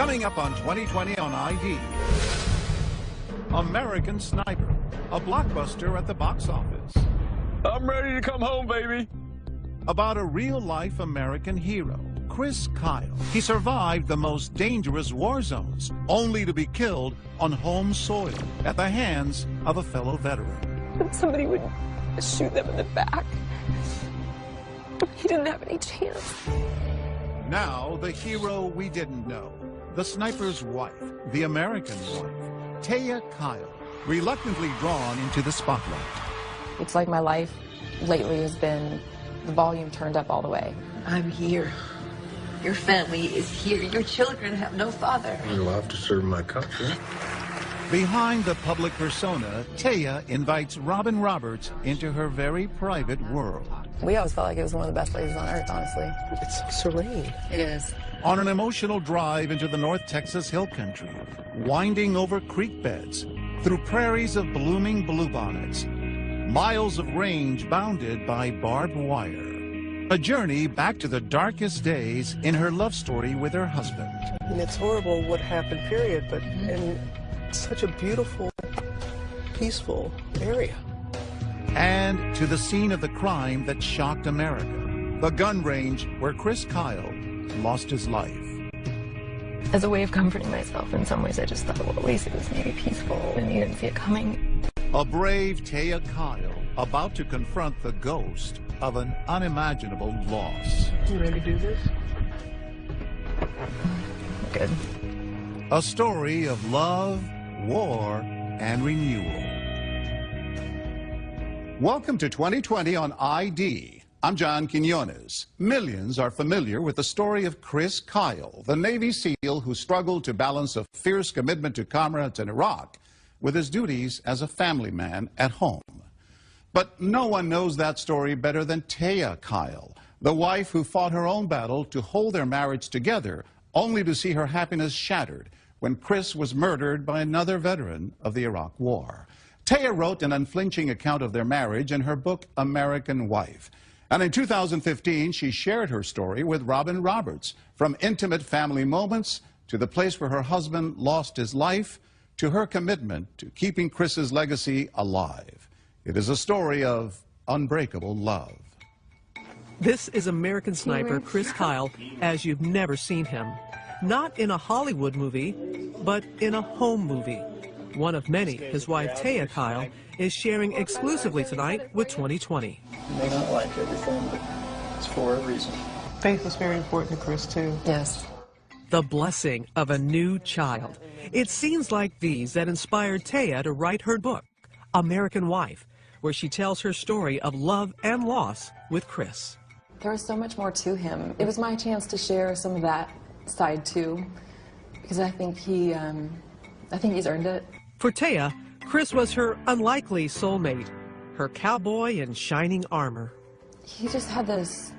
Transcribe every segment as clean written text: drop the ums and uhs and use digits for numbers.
Coming up on 2020 on ID. American Sniper, a blockbuster at the box office. I'm ready to come home, baby. About a real-life American hero, Chris Kyle. He survived the most dangerous war zones, only to be killed on home soil at the hands of a fellow veteran. Somebody would shoot them in the back. He didn't have any chance. Now, the hero we didn't know. The sniper's wife, the American wife, Taya Kyle, reluctantly drawn into the spotlight. It's like my life lately has been the volume turned up all the way. I'm here. Your family is here. Your children have no father. I love to serve my country. Behind the public persona, Taya invites Robin Roberts into her very private world. We always felt like it was one of the best places on earth, honestly. It's serene. It is. On an emotional drive into the North Texas hill country, winding over creek beds, through prairies of blooming bluebonnets, miles of range bounded by barbed wire. A journey back to the darkest days in her love story with her husband. And it's horrible what happened, period, but in such a beautiful, peaceful area. And to the scene of the crime that shocked America, the gun range where Chris Kyle lost his life. As a way of comforting myself, in some ways, I just thought, well, at least it was maybe peaceful, and you didn't see it coming. A brave Taya Kyle about to confront the ghost of an unimaginable loss. You ready to do this? Good. A story of love, war, and renewal. Welcome to 2020 on ID. I'm John Quinones. Millions are familiar with the story of Chris Kyle, the Navy SEAL who struggled to balance a fierce commitment to comrades in Iraq with his duties as a family man at home. But no one knows that story better than Taya Kyle, the wife who fought her own battle to hold their marriage together, only to see her happiness shattered when Chris was murdered by another veteran of the Iraq War. Taya wrote an unflinching account of their marriage in her book, American Wife. And in 2015, she shared her story with Robin Roberts, from intimate family moments to the place where her husband lost his life, to her commitment to keeping Chris's legacy alive. It is a story of unbreakable love. This is American Sniper Chris Kyle as you've never seen him. Not in a Hollywood movie, but in a home movie. One of many his wife Taya Kyle is sharing exclusively tonight with 2020. You may not like everything, but it's for a reason. Faith was very important to Chris, too. Yes. The blessing of a new child. It's scenes like these that inspired Taya to write her book, American Wife, where she tells her story of love and loss with Chris. There was so much more to him. It was my chance to share some of that side, too, because I think he's earned it. For Taya, Chris was her unlikely soulmate, her cowboy in shining armor. He just had this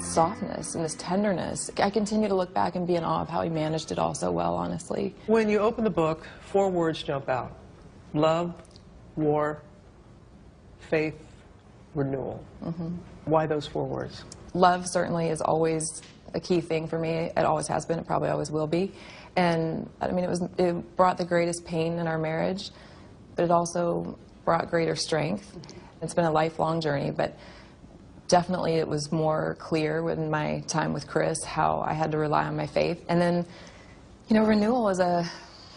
softness and this tenderness. I continue to look back and be in awe of how he managed it all so well, honestly. When you open the book, 4 words jump out: love, war, faith, renewal. Why those 4 words? Love certainly is always a key thing for me. It always has been. It probably always will be. And I mean, it brought the greatest pain in our marriage, but it also brought greater strength. It's been a lifelong journey, but definitely it was more clear in my time with Chris how I had to rely on my faith. And then, you know, renewal is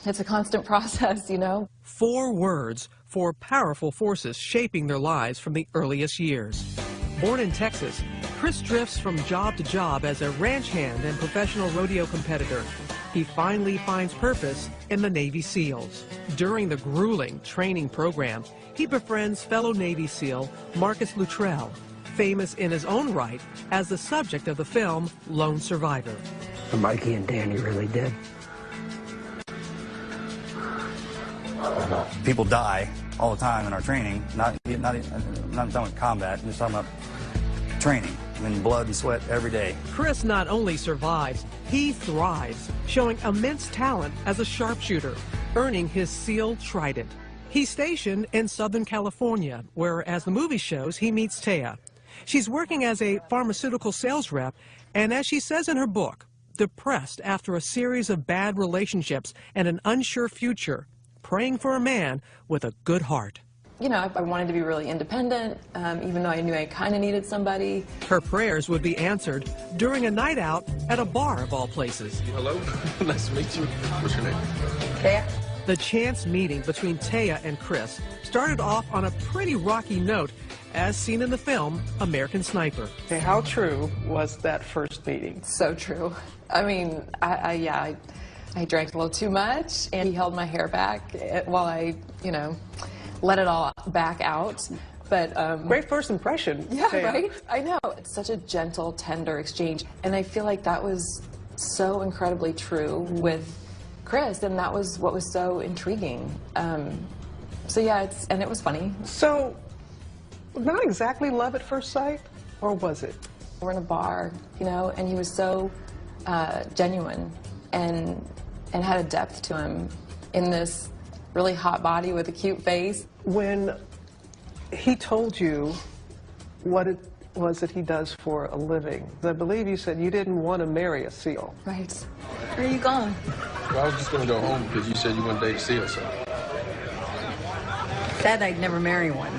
it's a constant process, you know. 4 words, 4 powerful forces shaping their lives from the earliest years. Born in Texas, Chris drifts from job to job as a ranch hand and professional rodeo competitor. He finally finds purpose in the Navy SEALs. During the grueling training program, he befriends fellow Navy SEAL Marcus Luttrell, famous in his own right as the subject of the film Lone Survivor. Mikey and Danny really did. People die all the time in our training, not talking about combat, just talking about training. I mean, blood and sweat every day. Chris not only survives, he thrives, showing immense talent as a sharpshooter, earning his SEAL Trident. He's stationed in Southern California, where, as the movie shows, he meets Taya. She's working as a pharmaceutical sales rep, and as she says in her book, depressed after a series of bad relationships and an unsure future, praying for a man with a good heart. You know, I wanted to be really independent, even though I knew I kind of needed somebody. Her prayers would be answered during a night out at a bar of all places. Hello. Nice to meet you. What's your name? Taya. The chance meeting between Taya and Chris started off on a pretty rocky note, as seen in the film American Sniper. Okay, how true was that first meeting? So true. I mean, I drank a little too much, and he held my hair back while I, you know, let it all back out. But Great first impression. yeah, Taya. right? I know. It's such a gentle, tender exchange. And I feel like that was so incredibly true with Chris, and that was what was so intriguing. So yeah, and it was funny. So, not exactly love at first sight, or was it? We're in a bar, you know, and he was so genuine and had a depth to him in this really hot body with a cute face. When he told you what it was that he does for a living, I believe you said you didn't want to marry a SEAL. Right. Where are you going? Well, I was just gonna go home because you said you wouldn't date a SEAL, so. Said I'd never marry one.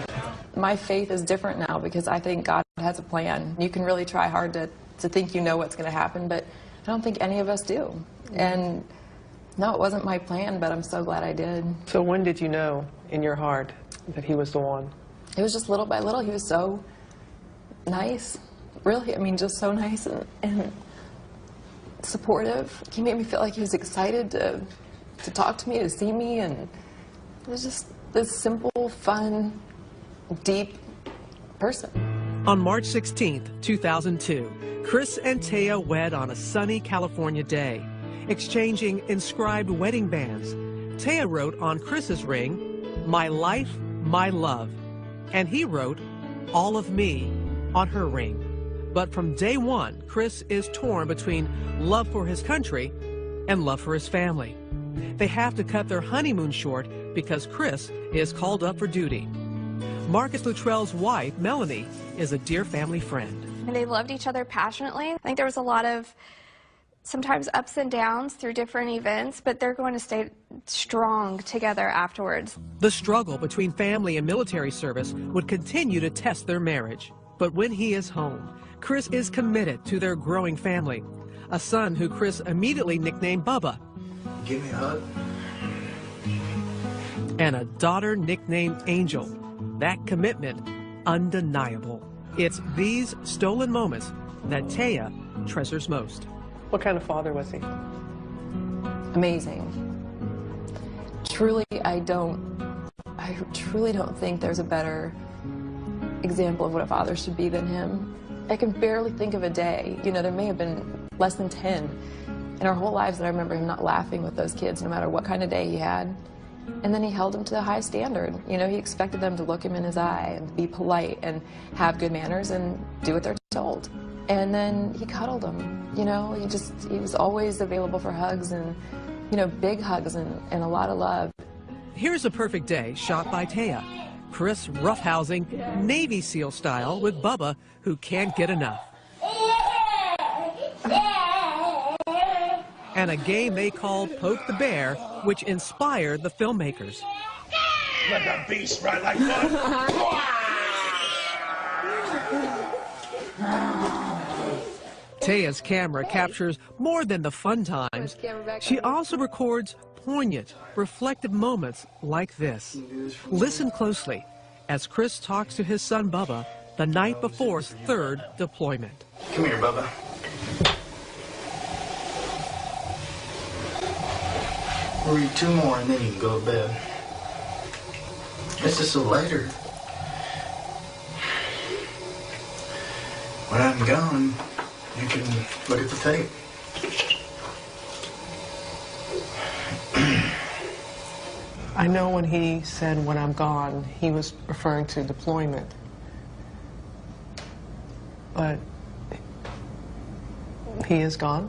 My faith is different now because I think God has a plan. You can really try hard to think you know what's going to happen, but I don't think any of us do. And no, it wasn't my plan, but I'm so glad I did. So when did you know in your heart that he was the one? It was just little by little. He was so nice, really. I mean, just so nice and supportive. He made me feel like he was excited to talk to me, to see me, and it was just this simple, fun, deep person. On March 16th, 2002, Chris and Taya wed on a sunny California day, exchanging inscribed wedding bands. Taya wrote on Chris's ring, "My life, my love," and he wrote, "All of me," on her ring. But from day one, Chris is torn between love for his country and love for his family. They have to cut their honeymoon short because Chris is called up for duty. Marcus Luttrell's wife, Melanie, is a dear family friend. And they loved each other passionately. I think there was a lot of sometimes ups and downs through different events, but they're going to stay strong together afterwards. The struggle between family and military service would continue to test their marriage. But when he is home, Chris is committed to their growing family. A son who Chris immediately nicknamed Bubba. Give me a hug. And a daughter nicknamed Angel. That commitment, undeniable. It's these stolen moments that Taya treasures most. What kind of father was he? Amazing. Truly, I truly don't think there's a better example of what a father should be than him. I can barely think of a day, you know, there may have been less than 10 in our whole lives that I remember him not laughing with those kids, no matter what kind of day he had. And then he held them to the high standard. You know, he expected them to look him in his eye and be polite and have good manners and do what they're told. And then he cuddled them, you know, he was always available for hugs and, you know, big hugs and a lot of love. Here's a perfect day shot by Taya. Chris roughhousing Navy SEAL style with Bubba, who can't get enough. And a game they called Poke the Bear, which inspired the filmmakers. Let that beast ride like fun. Taya's camera captures more than the fun times. She also records poignant, reflective moments like this. Listen closely as Chris talks to his son Bubba the night before his third deployment. Come here, Bubba. We'll eat 2 more and then you can go to bed. It's just so later. When I'm gone, you can look at the tape. I know when he said, "when I'm gone," he was referring to deployment. But he is gone,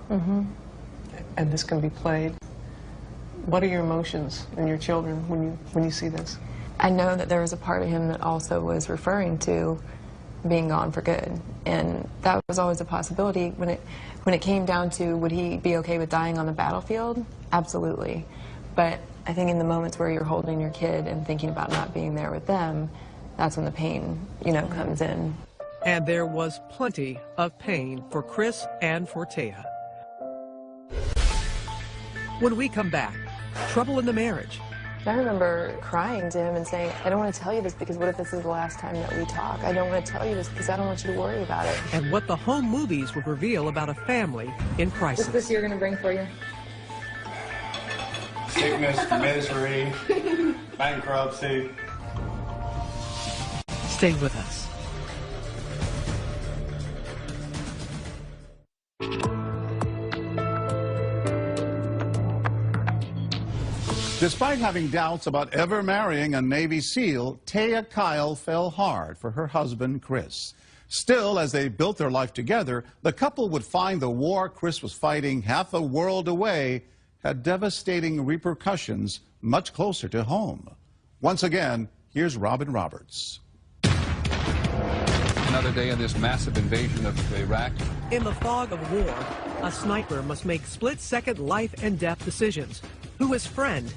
and this can be played. What are your emotions and your children when you see this? I know that there was a part of him that also was referring to being gone for good. And that was always a possibility. When it came down to would he be okay with dying on the battlefield, absolutely. But I think in the moments where you're holding your kid and thinking about not being there with them, that's when the pain, you know, comes in. And there was plenty of pain for Chris and for Taya. When we come back, trouble in the marriage. I remember crying to him and saying, I don't want to tell you this because what if this is the last time that we talk? I don't want to tell you this because I don't want you to worry about it. And what the home movies would reveal about a family in crisis. What's this year going to bring for you? Sickness, misery, bankruptcy. Stay with us. Despite having doubts about ever marrying a Navy SEAL, Taya Kyle fell hard for her husband, Chris. Still, as they built their life together, the couple would find the war Chris was fighting half a world away had devastating repercussions much closer to home. Once again, here's Robin Roberts. Another day of this massive invasion of Iraq. In the fog of war, a sniper must make split-second life and death decisions. Who is friend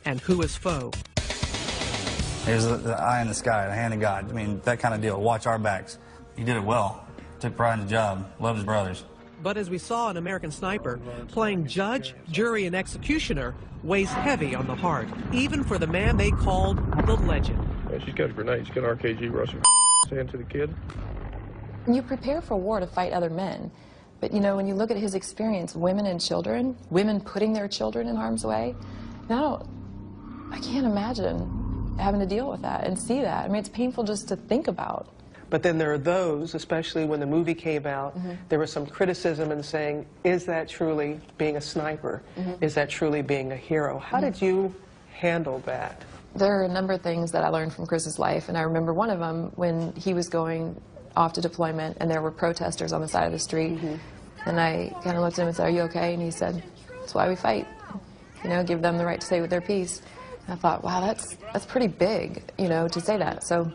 and who is foe? There's the eye in the sky, the hand of God. I mean, that kind of deal. Watch our backs. He did it well. Took pride in the job. Loved his brothers. But as we saw in American Sniper, playing judge, jury, and executioner weighs heavy on the heart, even for the man they called the legend. Yeah, she's got a grenade. She's got an RKG Russian saying to the kid. You prepare for war to fight other men. But, you know, when you look at his experience, women and children, women putting their children in harm's way, now I can't imagine having to deal with that and see that. I mean, it's painful just to think about. But then there are those, especially when the movie came out, there was some criticism in saying, is that truly being a sniper? Is that truly being a hero? How did you handle that? There are a number of things that I learned from Chris's life, and I remember one of them when he was going off to deployment and there were protesters on the side of the street. And I kind of looked at him and said, are you okay? And he said, that's why we fight. You know, give them the right to say with their piece. And I thought, wow, that's pretty big, you know, to say that. So,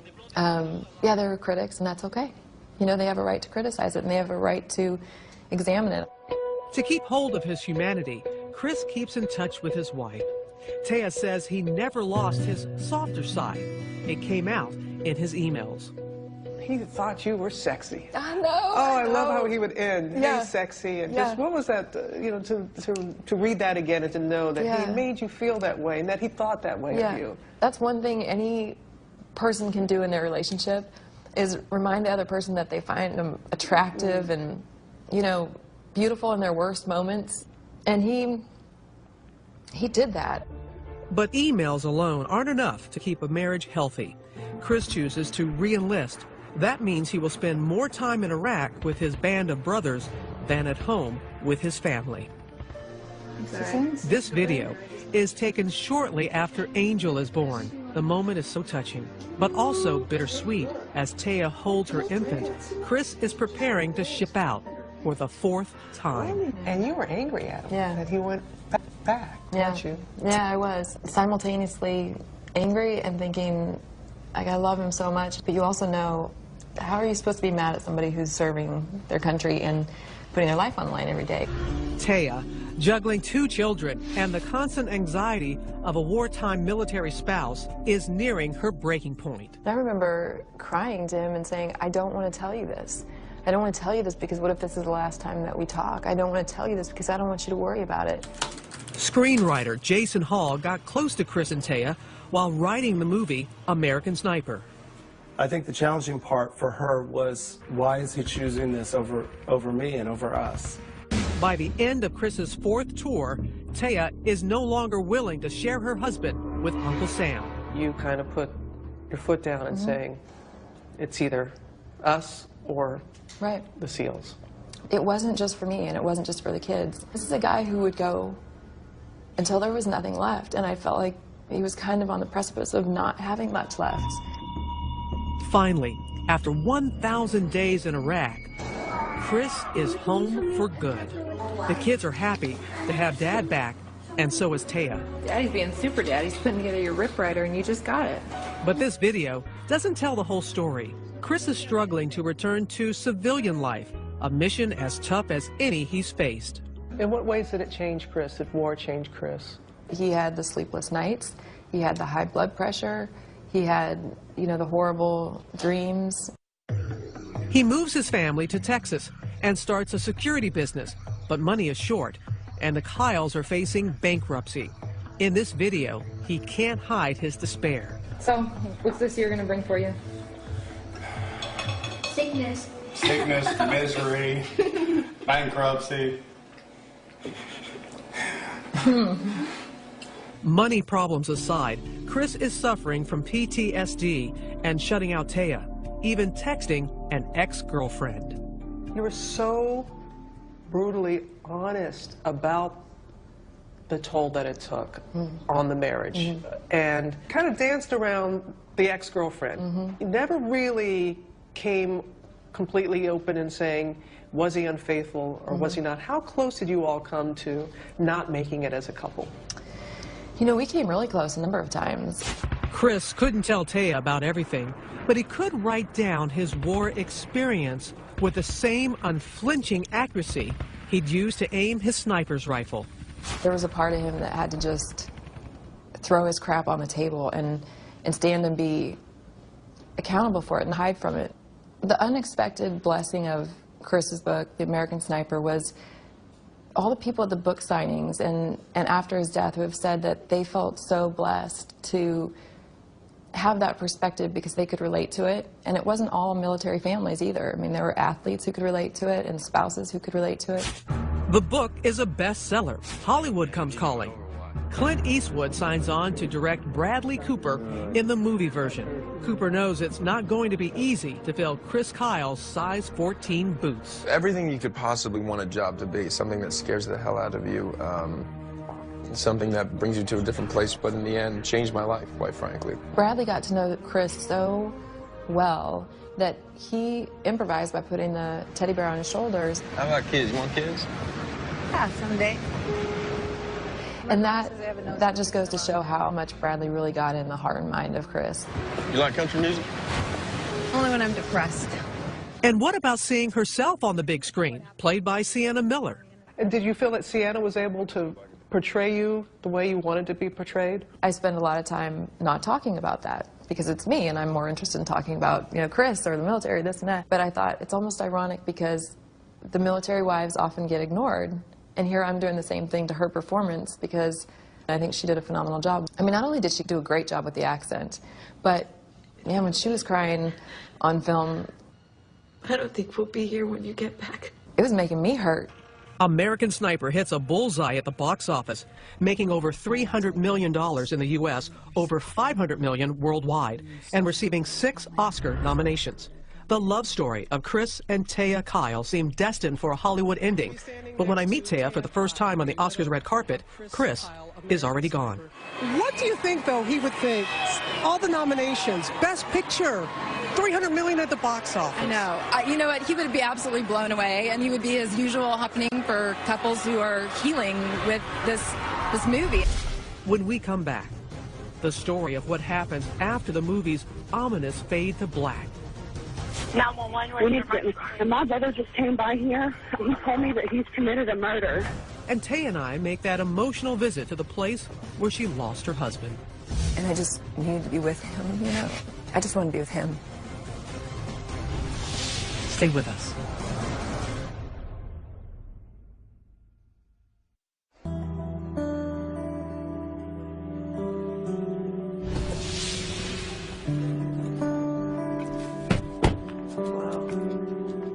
yeah, there were critics, and that's okay. You know, they have a right to criticize it, and they have a right to examine it. To keep hold of his humanity, Chris keeps in touch with his wife. Taya says he never lost his softer side. It came out in his emails. He thought you were sexy. I know. Oh, I love how he would end. Yeah. Hey, sexy. And Yeah. just, what was that, you know, to read that again and to know that Yeah. he made you feel that way and that he thought that way of you. That's one thing any person can do in their relationship is remind the other person that they find them attractive and, you know, beautiful in their worst moments. And he did that. But emails alone aren't enough to keep a marriage healthy. Chris chooses to re-enlist. That means he will spend more time in Iraq with his band of brothers than at home with his family. This video is taken shortly after Angel is born. The moment is so touching, but also bittersweet as Taya holds her infant. Chris is preparing to ship out for the 4th time. And you were angry at him that he went back, weren't you? Yeah, I was. Simultaneously angry and thinking, like, I love him so much, but you also know, how are you supposed to be mad at somebody who's serving their country and putting their life on the line every day? Taya, juggling 2 children and the constant anxiety of a wartime military spouse, is nearing her breaking point. I remember crying to him and saying, I don't want to tell you this. I don't want to tell you this because what if this is the last time that we talk? I don't want to tell you this because I don't want you to worry about it. Screenwriter Jason Hall got close to Chris and Taya while writing the movie American Sniper. I think the challenging part for her was, why is he choosing this over me and over us? By the end of Chris's 4th tour, Taya is no longer willing to share her husband with Uncle Sam. You kind of put your foot down and saying, it's either us or the SEALs. It wasn't just for me and it wasn't just for the kids. This is a guy who would go until there was nothing left, and I felt like he was kind of on the precipice of not having much left. Finally, after 1,000 days in Iraq, Chris is home for good. The kids are happy to have Dad back, and so is Taya. Daddy's being super dad. He's putting together your Rip Rider, and you just got it. But this video doesn't tell the whole story. Chris is struggling to return to civilian life, a mission as tough as any he's faced. In what ways did it change Chris? Did war change Chris? He had the sleepless nights, he had the high blood pressure, he had, the horrible dreams. He moves his family to Texas and starts a security business, but money is short, and the Kyles are facing bankruptcy. In this video, he can't hide his despair. So, what's this year going to bring for you? Sickness. Sickness, misery, bankruptcy. Money problems aside, Chris is suffering from PTSD and shutting out Taya, even texting an ex-girlfriend. You were so brutally honest about the toll that it took on the marriage and kind of danced around the ex-girlfriend. You never really came completely open and saying, was he unfaithful or was he not? How close did you all come to not making it as a couple? We came really close a number of times. Chris couldn't tell Taya about everything, but he could write down his war experience with the same unflinching accuracy he'd used to aim his sniper's rifle. There was a part of him that had to just throw his crap on the table and stand and be accountable for it and hide from it. The unexpected blessing of Chris's book, The American Sniper, was all the people at the book signings and after his death who have said that they felt so blessed to have that perspective because they could relate to it. And it wasn't all military families either. I mean, there were athletes who could relate to it and spouses who could relate to it. The book is a bestseller. Hollywood comes calling. Clint Eastwood signs on to direct Bradley Cooper in the movie version. Cooper knows it's not going to be easy to fill Chris Kyle's size 14 boots. Everything you could possibly want a job to be, something that scares the hell out of you, something that brings you to a different place, but in the end, changed my life, quite frankly. Bradley got to know Chris so well that he improvised by putting the teddy bear on his shoulders. How about kids? You want kids? Yeah, someday. And that just goes to show how much Bradley really got in the heart and mind of Chris. You like country music? Only when I'm depressed. And what about seeing herself on the big screen, played by Sienna Miller? And did you feel that Sienna was able to portray you the way you wanted to be portrayed? I spend a lot of time not talking about that because it's me and I'm more interested in talking about, Chris or the military, this and that. But I thought it's almost ironic because the military wives often get ignored. And here I'm doing the same thing to her performance because I think she did a phenomenal job. I mean, not only did she do a great job with the accent, but when she was crying on film, I don't think we'll be here when you get back. It was making me hurt. American Sniper hits a bullseye at the box office, making over $300 million in the U.S., over $500 million worldwide, and receiving 6 Oscar nominations. The love story of Chris and Taya Kyle seemed destined for a Hollywood ending. But when I meet Taya for the first time on the Oscars red carpet, Chris is already gone. What do you think, though, he would think? All the nominations, Best Picture, $300 million at the box office. No, you know what? He would be absolutely blown away, and he would be as usual happening for couples who are healing with this movie. When we come back, the story of what happens after the movie's ominous fade to black. 911, and my brother just came by here. He told me that he's committed a murder. And Taya and I make that emotional visit to the place where she lost her husband. And I just needed to be with him, I just wanted to be with him. Stay with us.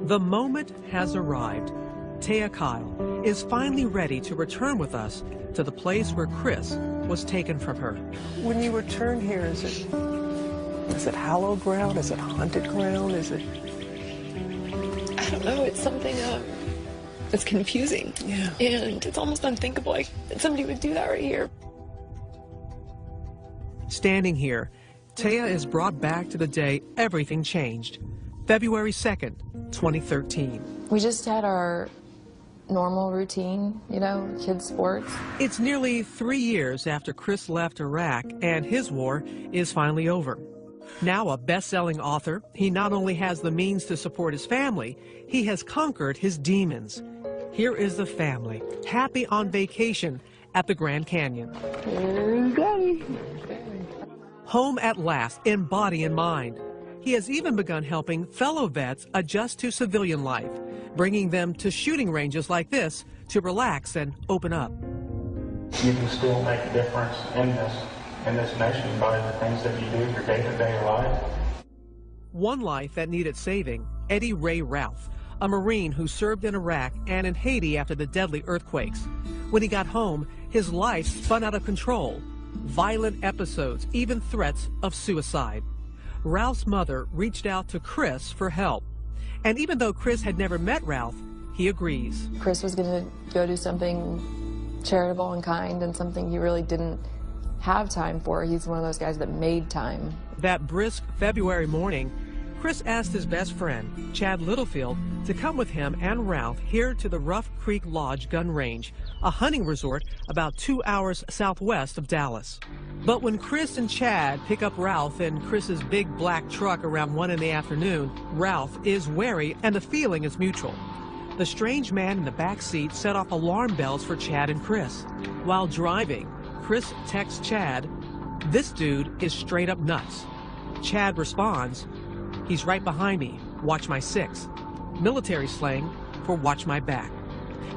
The moment has arrived. Taya Kyle is finally ready to return with us to the place where Chris was taken from her. When you return here, is it hallowed ground? Is it haunted ground? Is it? I don't know. It's something that's confusing. Yeah. And it's almost unthinkable that somebody would do that right here. Standing here, Taya is brought back to the day everything changed. February 2nd, 2013. We just had our normal routine, kids' sports. It's nearly 3 years after Chris left Iraq and his war is finally over. Now a best-selling author, he not only has the means to support his family, he has conquered his demons. Here is the family, happy on vacation at the Grand Canyon. Home at last, in body and mind. He has even begun helping fellow vets adjust to civilian life, bringing them to shooting ranges like this to relax and open up. You can still make a difference in this nation by the things that you do in your day-to-day life. One life that needed saving, Eddie Ray Ralph, a Marine who served in Iraq and in Haiti after the deadly earthquakes. When he got home, his life spun out of control. Violent episodes, even threats of suicide. Ralph's mother reached out to Chris for help. And even though Chris had never met Ralph, he agrees. Chris was going to go do something charitable and kind and something he really didn't have time for. He's one of those guys that made time. That brisk February morning, Chris asked his best friend, Chad Littlefield, to come with him and Ralph here to the Rough Creek Lodge gun range, a hunting resort about 2 hours southwest of Dallas. But when Chris and Chad pick up Ralph in Chris's big black truck around 1 in the afternoon, Ralph is wary and the feeling is mutual. The strange man in the back seat set off alarm bells for Chad and Chris. While driving, Chris texts Chad, "This dude is straight up nuts." Chad responds, "He's right behind me, watch my 6. Military slang for watch my back.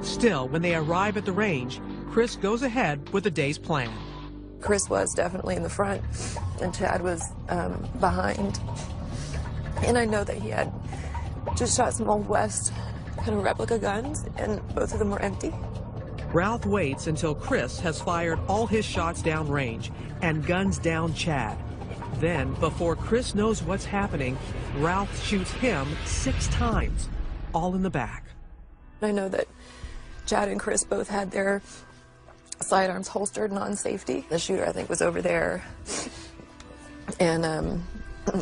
Still, when they arrive at the range, Chris goes ahead with the day's plan. Chris was definitely in the front, and Chad was behind. And I know that he had just shot some Old West kind of replica guns, and both of them were empty. Ralph waits until Chris has fired all his shots downrange and guns down Chad. Then, before Chris knows what's happening, Ralph shoots him 6 times, all in the back. I know that Chad and Chris both had their sidearms holstered and on safety. The shooter, I think, was over there. And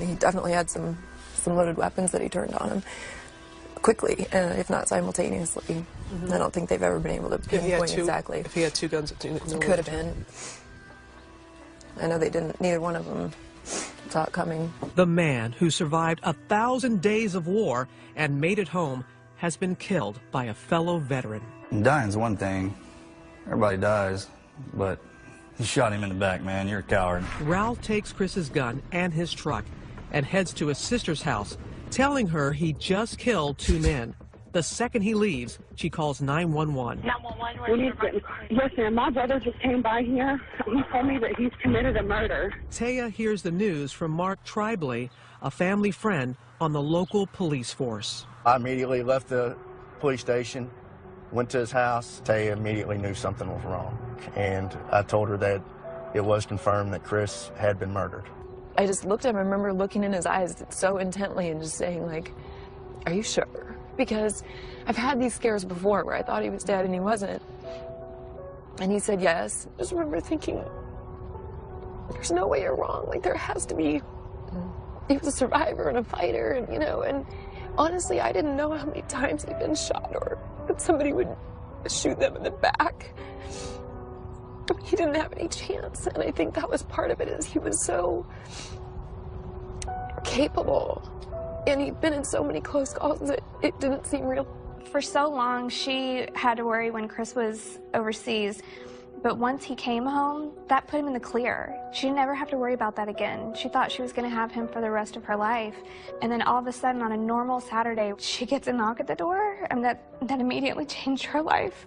he definitely had some loaded weapons that he turned on him quickly, if not simultaneously. Mm-hmm. I don't think they've ever been able to pinpoint exactly. If he had 2 guns, it could have been. I know they didn't, neither one of them saw it coming. The man who survived 1,000 days of war and made it home has been killed by a fellow veteran. Dying's one thing. Everybody dies, but you shot him in the back, man. You're a coward. Ralph takes Chris's gun and his truck and heads to his sister's house, telling her he just killed 2 men. The second he leaves, she calls 911. 911, yes, ma'am. My brother just came by here. He told me that he's committed a murder. Taya hears the news from Mark Tribley, a family friend on the local police force. I immediately left the police station, went to his house. Taya immediately knew something was wrong, and I told her that it was confirmed that Chris had been murdered. I just looked at him. I remember looking in his eyes so intently and just saying, like, "Are you sure?" Because I've had these scares before where I thought he was dead and he wasn't. And he said yes. I just remember thinking, there's no way you're wrong. Like, there has to be. He was a survivor and a fighter, and, you know, and honestly, I didn't know how many times he'd been shot or that somebody would shoot them in the back. He didn't have any chance, and I think that was part of it, is he was so capable. And he'd been in so many close calls that it didn't seem real. For so long, she had to worry when Chris was overseas. But once he came home, that put him in the clear. She never have to worry about that again. She thought she was going to have him for the rest of her life. And then all of a sudden, on a normal Saturday, she gets a knock at the door, and that immediately changed her life.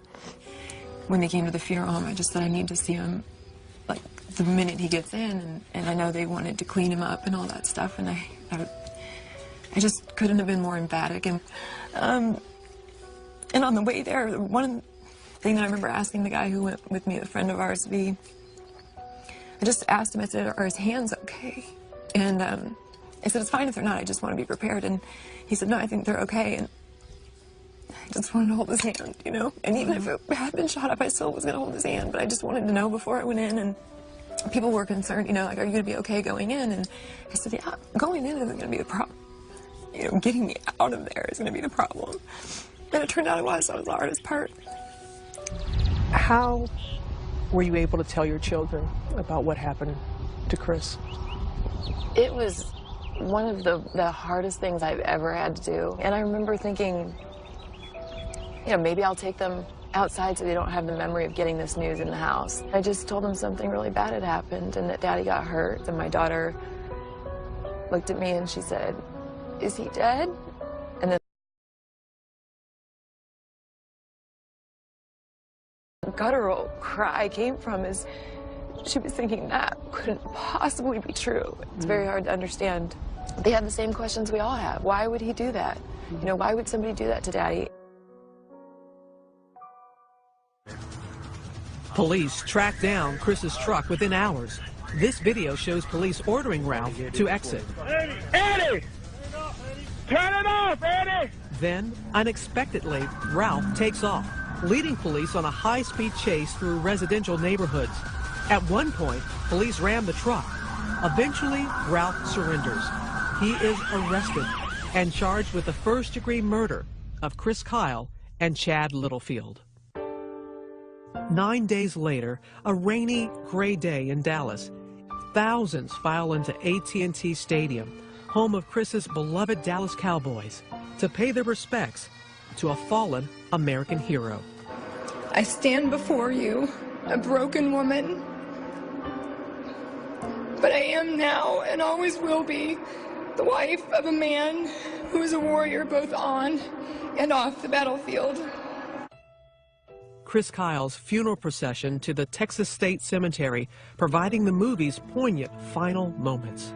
When they came to the funeral home, I just said I need to see him, like, the minute he gets in. And I know they wanted to clean him up and all that stuff, and I just couldn't have been more emphatic. And on the way there, one thing that I remember asking the guy who went with me, a friend of ours, I just asked him, I said, "Are his hands okay?" And I said, "It's fine if they're not, I just want to be prepared." And he said, "No, I think they're okay." And I just wanted to hold his hand, you know? And even if it had been shot up, I still was going to hold his hand, but I just wanted to know before I went in. And people were concerned, you know, like, "Are you going to be okay going in?" And I said, "Yeah, going in isn't going to be the problem. You know, getting me out of there is going to be the problem." And it turned out it was. That was the hardest part. How were you able to tell your children about what happened to Chris? It was one of the hardest things I've ever had to do. And I remember thinking, you know, maybe I'll take them outside so they don't have the memory of getting this news in the house. I just told them something really bad had happened and that Daddy got hurt. And my daughter looked at me and she said, "Is he dead?" And then the guttural cry came from is she was thinking that couldn't possibly be true. It's very hard to understand. They had the same questions we all have. Why would he do that? You know, why would somebody do that to Daddy? Police tracked down Chris's truck within hours. This video shows police ordering Ralph to exit. Eddie! Turn it off, Eddie! Then, unexpectedly, Ralph takes off, leading police on a high-speed chase through residential neighborhoods. At one point, police rammed the truck. Eventually, Ralph surrenders. He is arrested and charged with the first-degree murder of Chris Kyle and Chad Littlefield. 9 days later, a rainy, gray day in Dallas. Thousands file into AT&T Stadium, home of Chris's beloved Dallas Cowboys, to pay their respects to a fallen American hero. I stand before you, a broken woman. But I am now, and always will be, the wife of a man who is a warrior both on and off the battlefield. Chris Kyle's funeral procession to the Texas State Cemetery, providing the movie's poignant final moments.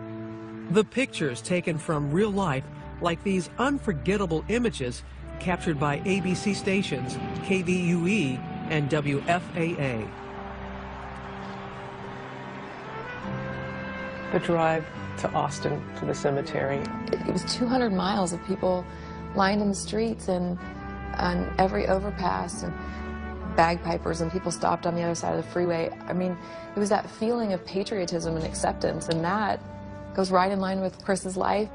The pictures taken from real life, like these unforgettable images captured by ABC stations KVUE and WFAA. The drive to Austin, to the cemetery. It was 200 miles of people lined in the streets and on every overpass, and bagpipers, and people stopped on the other side of the freeway. I mean, it was that feeling of patriotism and acceptance, and that goes right in line with Chris's life.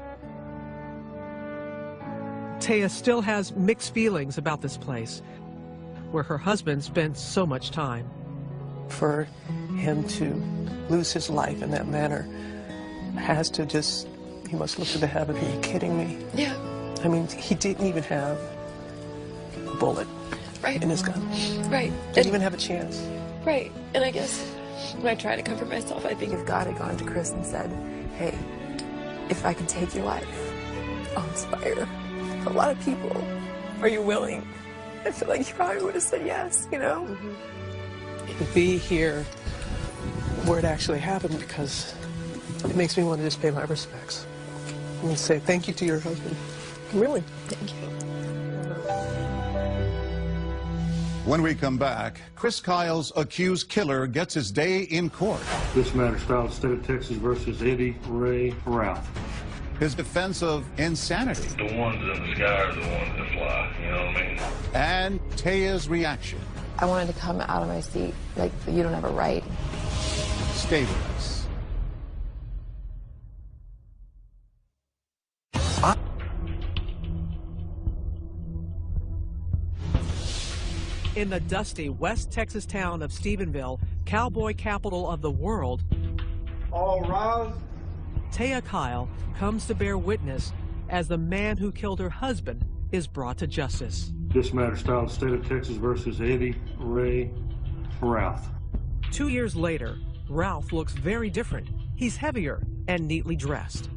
Taya still has mixed feelings about this place, where her husband spent so much time. For him to lose his life in that manner has to just, he must look to the heavens. Are you kidding me? Yeah. I mean, he didn't even have a bullet in his gun. Right. Didn't even have a chance. Right. And I guess when I try to comfort myself, I think if God had gone to Chris and said, "Hey, if I can take your life, I'll inspire a lot of people. Are you willing?" I feel like he probably would have said yes, you know? To be here where it actually happened, because it makes me want to just pay my respects and say thank you to your husband. Really. Thank you. When we come back, Chris Kyle's accused killer gets his day in court. This matter styled State of Texas versus Eddie Ray Ralph. His defense of insanity. The ones in the sky are the ones that fly, you know what I mean? And Taya's reaction. I wanted to come out of my seat like, you don't have a right. Stay with us. In the dusty West Texas town of Stephenville, cowboy capital of the world, all rise. Taya Kyle comes to bear witness as the man who killed her husband is brought to justice. This matter styled State of Texas versus Eddie Ray Ralph. 2 years later, Ralph looks very different. He's heavier and neatly dressed.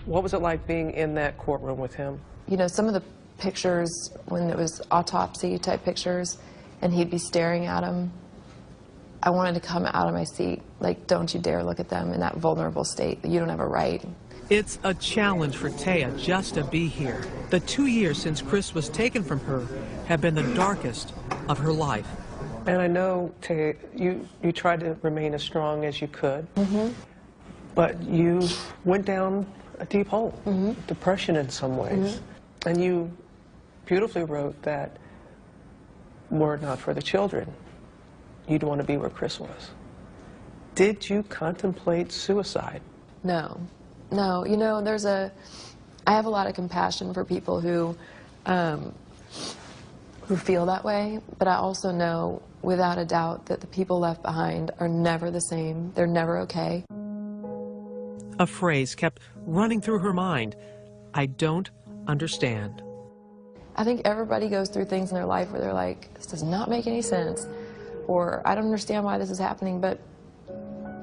What was it like being in that courtroom with him? You know, some of the pictures when it was autopsy type pictures and he'd be staring at them, I wanted to come out of my seat, like, don't you dare look at them in that vulnerable state. You don't have a right. It's a challenge for Taya just to be here. The 2 years since Chris was taken from her have been the darkest of her life. And I know, Taya, you tried to remain as strong as you could, but you went down a deep hole, depression in some ways. And you beautifully wrote that were it not for the children, you'd want to be where Chris was. Did you contemplate suicide? No. No, you know, I have a lot of compassion for people who feel that way, but I also know without a doubt that the people left behind are never the same. They're never okay. A phrase kept running through her mind. I don't understand. I think everybody goes through things in their life where they're like, this does not make any sense, or I don't understand why this is happening, but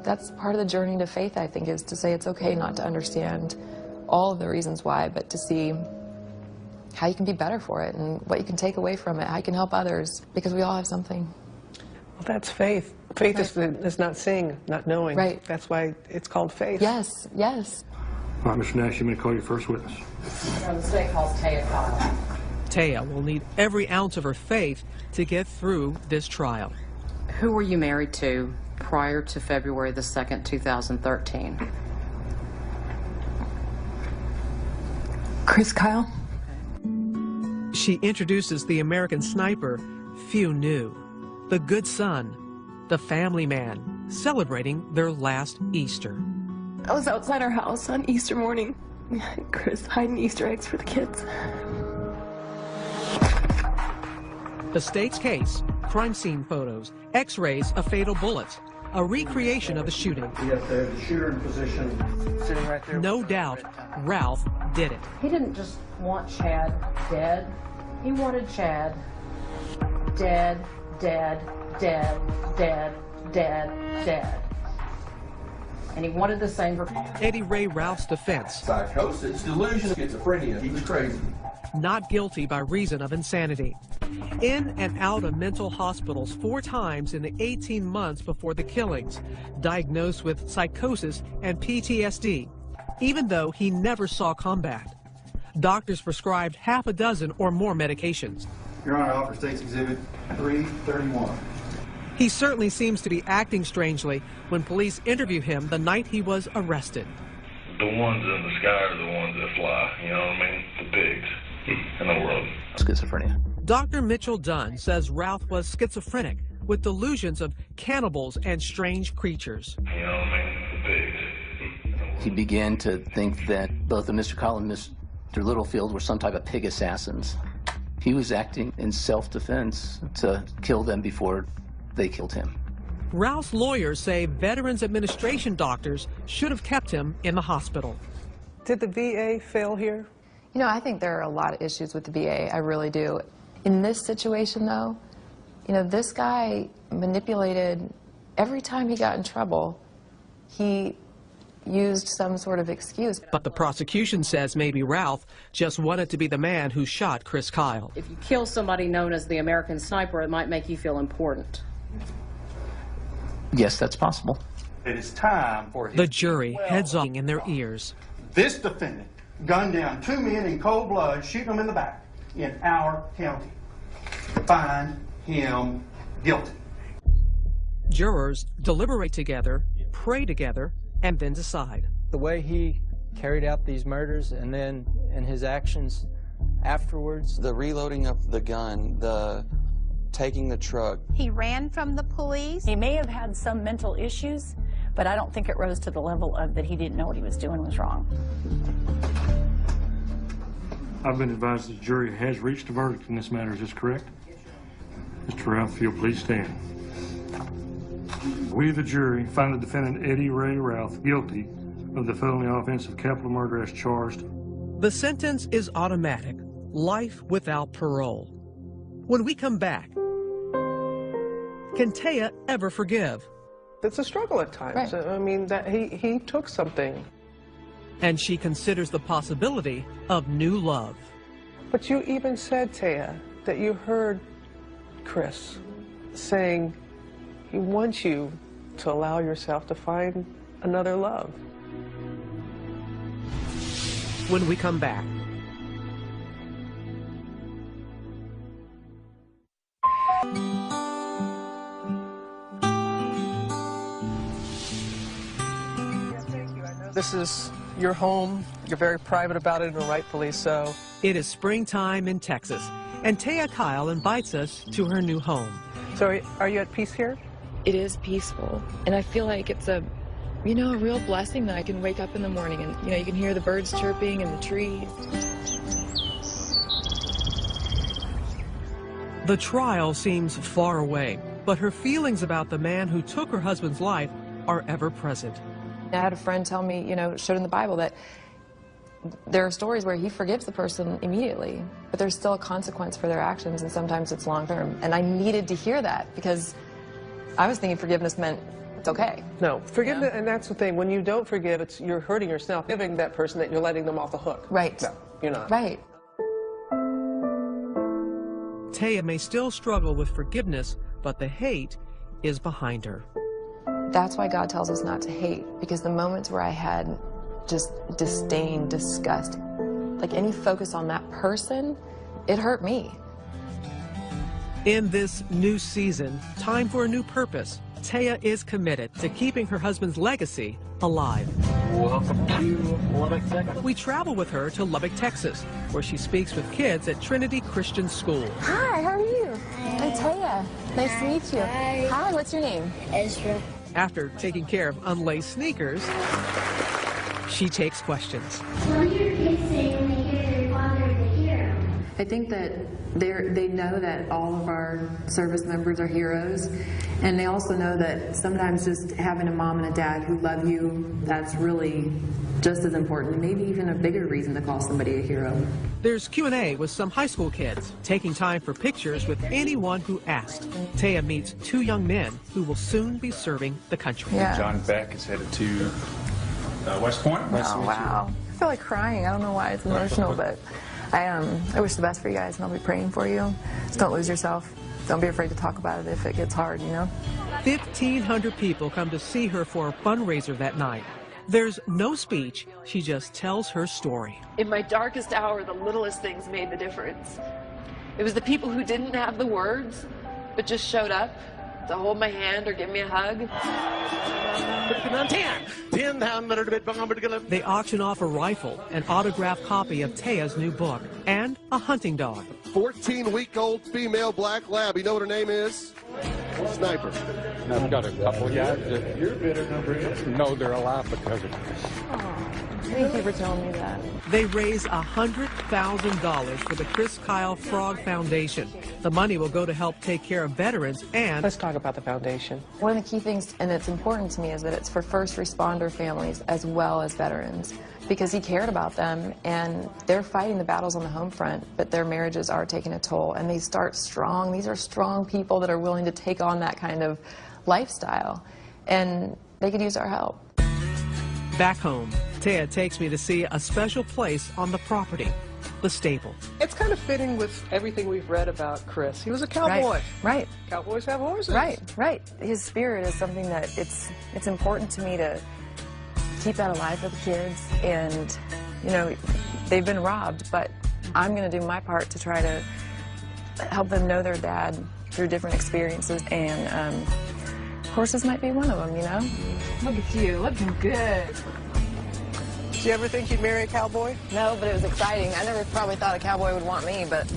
that's part of the journey to faith, I think, is to say it's okay not to understand all of the reasons why, but to see how you can be better for it and what you can take away from it, how you can help others, because we all have something. Well, that's faith. Faith is not seeing, not knowing. Right. That's why it's called faith. Yes, yes. All right, Mr. Nash, you may call your first witness. The state calls Taya Kyle. Taya will need every ounce of her faith to get through this trial. Who were you married to prior to February the 2nd, 2013? Chris Kyle. She introduces the American sniper few knew, the good son, the family man, celebrating their last Easter. I was outside our house on Easter morning. Chris hiding Easter eggs for the kids. The state's case, crime scene photos, x-rays of fatal bullets, a recreation of the shooting. We have the shooter in position, sitting right there. No doubt, Ralph did it. He didn't just want Chad dead. He wanted Chad dead, dead, dead, dead, dead, dead. And he wanted the same for Eddie Ray Ralph's defense. Psychosis, delusion, schizophrenia. He was crazy. Not guilty by reason of insanity. In and out of mental hospitals 4 times in the 18 months before the killings, diagnosed with psychosis and PTSD, even though he never saw combat. Doctors prescribed half a dozen or more medications. Your Honor, I offer State's Exhibit 331. He certainly seems to be acting strangely when police interview him the night he was arrested. The ones in the sky are the ones that fly, you know what I mean? The pigs in the world. Schizophrenia. Dr. Mitchell Dunn says Ralph was schizophrenic with delusions of cannibals and strange creatures. You know what I mean? The pigs. He began to think that both Mr. Kyle and Mr. Littlefield were some type of pig assassins. He was acting in self-defense to kill them before they killed him. Ralph's lawyers say Veterans Administration doctors should have kept him in the hospital. Did the VA fail here? You know, I think there are a lot of issues with the VA. I really do. In this situation, though, you know, this guy manipulated every time he got in trouble. He used some sort of excuse. But the prosecution says maybe Ralph just wanted to be the man who shot Chris Kyle. If you kill somebody known as the American Sniper, it might make you feel important. Yes, that's possible. It is time for The jury heads on in their ears. this defendant gunned down 2 men in cold blood, shooting them in the back in our county. Find him guilty. Jurors deliberate together, pray together, and then decide. The way he carried out these murders and then in his actions afterwards. The reloading of the gun, the taking the truck. He ran from the police. He may have had some mental issues, but I don't think it rose to the level of that he didn't know what he was doing was wrong. I've been advised the jury has reached a verdict in this matter. Is this correct? Mr. Ralph, if you'll please stand. We, the jury, find the defendant Eddie Ray Ralph guilty of the felony offense of capital murder as charged. The sentence is automatic, life without parole. When we come back, can Taya ever forgive? It's a struggle at times. Right. I mean, that he took something. And she considers the possibility of new love. But you even said, Taya, that you heard Chris saying he wants you to allow yourself to find another love. When we come back. This is your home. You're very private about it, and rightfully so. It is springtime in Texas, and Taya Kyle invites us to her new home. So are you at peace here? It is peaceful, and I feel like it's a real blessing that I can wake up in the morning and, you can hear the birds chirping and the trees. The trial seems far away, but her feelings about the man who took her husband's life are ever present. I had a friend tell me, you know, showed in the Bible that there are stories where he forgives the person immediately, but there's still a consequence for their actions, and sometimes it's long term. And I needed to hear that because I was thinking forgiveness meant it's okay. No, forgiveness, and that's the thing. When you don't forgive, you're hurting yourself. Giving that person that you're letting them off the hook. Right. No, you're not. Right. Taya may still struggle with forgiveness, but the hate is behind her. That's why God tells us not to hate, because the moments where I had just disdain, disgust, like any focus on that person, it hurt me. In this new season, time for a new purpose. Taya is committed to keeping her husband's legacy alive. Welcome to Lubbock, Texas. We travel with her to Lubbock, Texas, where she speaks with kids at Trinity Christian School. Hi, how are you? I'm Taya. Nice to meet you. Hi, what's your name? Ezra. After taking care of unlaced sneakers, she takes questions. What do your kids say when they hear their father is a hero? I think that they know that all of our service members are heroes, and they also know that sometimes just having a mom and a dad who love you, that's really just as important, maybe even a bigger reason to call somebody a hero. There's Q&A with some high school kids, taking time for pictures with anyone who asked. Taya meets 2 young men who will soon be serving the country. Yeah. John Beck is headed to West Point. Oh, wow. I feel like crying. I don't know why it's emotional, but I wish the best for you guys, and I'll be praying for you. Just don't lose yourself. Don't be afraid to talk about it if it gets hard, you know? 1,500 people come to see her for a fundraiser that night. There's no speech. She just tells her story. In my darkest hour, the littlest things made the difference. It was the people who didn't have the words, but just showed up to hold my hand or give me a hug. They auction off a rifle, an autographed copy of Taya's new book, and a hunting dog. 14-week-old female black lab. You know what her name is? Sniper. I've got a couple guys that your bidder number is. No, they're alive because of this. Thank you for telling me that. They raise $100,000 for the Chris Kyle Frog Foundation. The money will go to help take care of veterans and... Let's talk about the foundation. One of the key things, and it's important to me, is that it's for first responder families as well as veterans, because he cared about them, and they're fighting the battles on the home front, but their marriages are taking a toll, and they start strong. These are strong people that are willing to take on that kind of lifestyle, and they could use our help. Back home, Taya takes me to see a special place on the property, the stable. It's kind of fitting with everything we've read about Chris. He was a cowboy. Right. Cowboys have horses. Right. His spirit is something that it's important to me to keep that alive for the kids. And, you know, they've been robbed, but I'm going to do my part to try to help them know their dad through different experiences. And horses might be one of them, you know? Look at you, looking good. Did you ever think you'd marry a cowboy? No, but it was exciting. I never probably thought a cowboy would want me, but...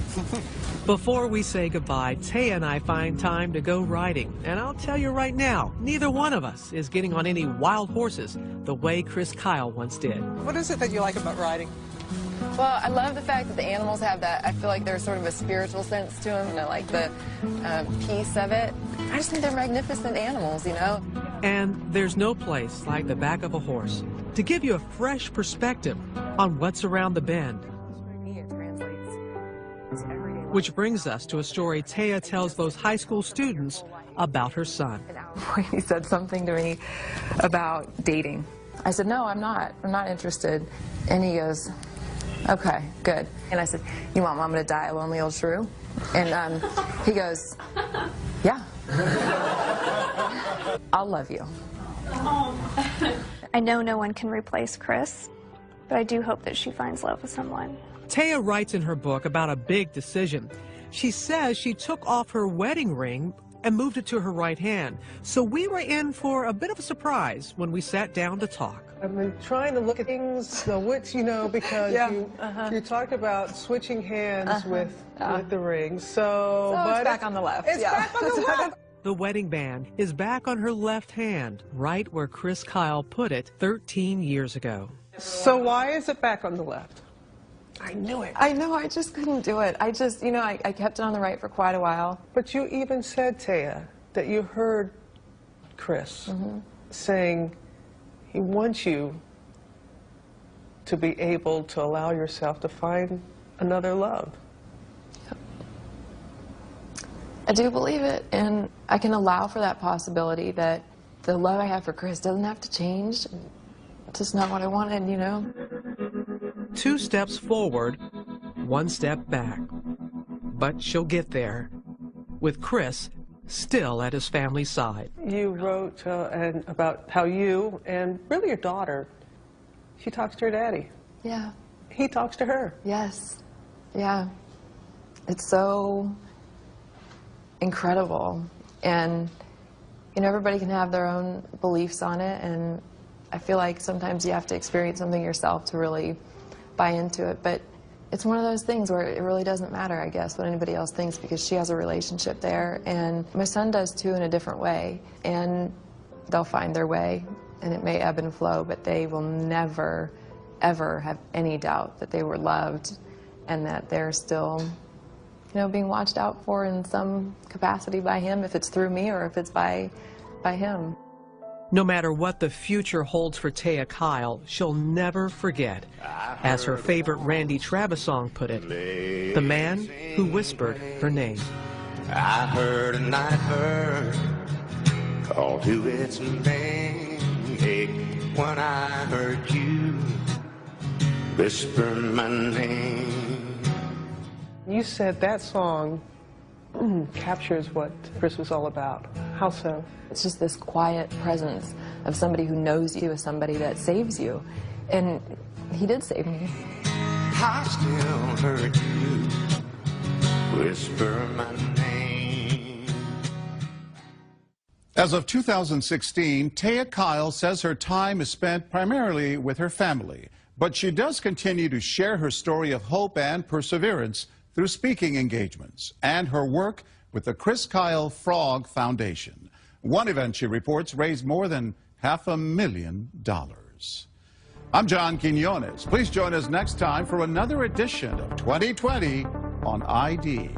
Before we say goodbye, Taya and I find time to go riding. And I'll tell you right now, neither one of us is getting on any wild horses the way Chris Kyle once did. What is it that you like about riding? Well, I love the fact that the animals have that. I feel like there's sort of a spiritual sense to them, and I like the peace of it. I just think they're magnificent animals, you know? And there's no place like the back of a horse to give you a fresh perspective on what's around the bend. Which brings us to a story Taya tells those high school students about her son. He said something to me about dating. I said, no, I'm not interested. And he goes, okay, good. And I said, you want Mama to die a lonely old shrew? And he goes, yeah. I'll love you. I know no one can replace Chris, but I do hope that she finds love with someone. Taya writes in her book about a big decision. She says she took off her wedding ring and moved it to her right hand. So we were in for a bit of a surprise when we sat down to talk. I've been trying to look at things, which, you know, because you talked about switching hands with the ring. So it's back on the left. It's back on the left. The wedding band is back on her left hand, right where Chris Kyle put it 13 years ago. So why is it back on the left? I knew it. I know, I just couldn't do it. I just, you know, I kept it on the right for quite a while. But you even said, Taya, that you heard Chris saying He wants you to be able to allow yourself to find another love. I do believe it, and I can allow for that possibility that the love I have for Chris doesn't have to change. It's just not what I wanted, you know? 2 steps forward, 1 step back. But she'll get there, with Chris still at his family's side. You wrote about how you and really your daughter, she talks to her daddy. Yeah. He talks to her. Yes. Yeah. It's so incredible. And, you know, everybody can have their own beliefs on it, and I feel like sometimes you have to experience something yourself to really buy into it. But it's one of those things where it really doesn't matter, I guess, what anybody else thinks, because she has a relationship there, and my son does too, in a different way. And they'll find their way, and it may ebb and flow, but they will never, ever have any doubt that they were loved and that they're still, you know, being watched out for in some capacity by him, if it's through me or if it's by him. No matter what the future holds for Taya Kyle, she'll never forget, as her favorite Randy Travis song put it, the man who whispered her name. I heard a night bird call to its name when I heard you whisper my name. You said that song captures what Chris was all about. How so? It's just this quiet presence of somebody who knows you as somebody that saves you. And he did save me. I still heard you whisper my name. As of 2016, Taya Kyle says her time is spent primarily with her family, but she does continue to share her story of hope and perseverance through speaking engagements and her work with the Chris Kyle Frog Foundation. One event, she reports, raised more than $500,000. I'm John Quinones. Please join us next time for another edition of 2020 on ID.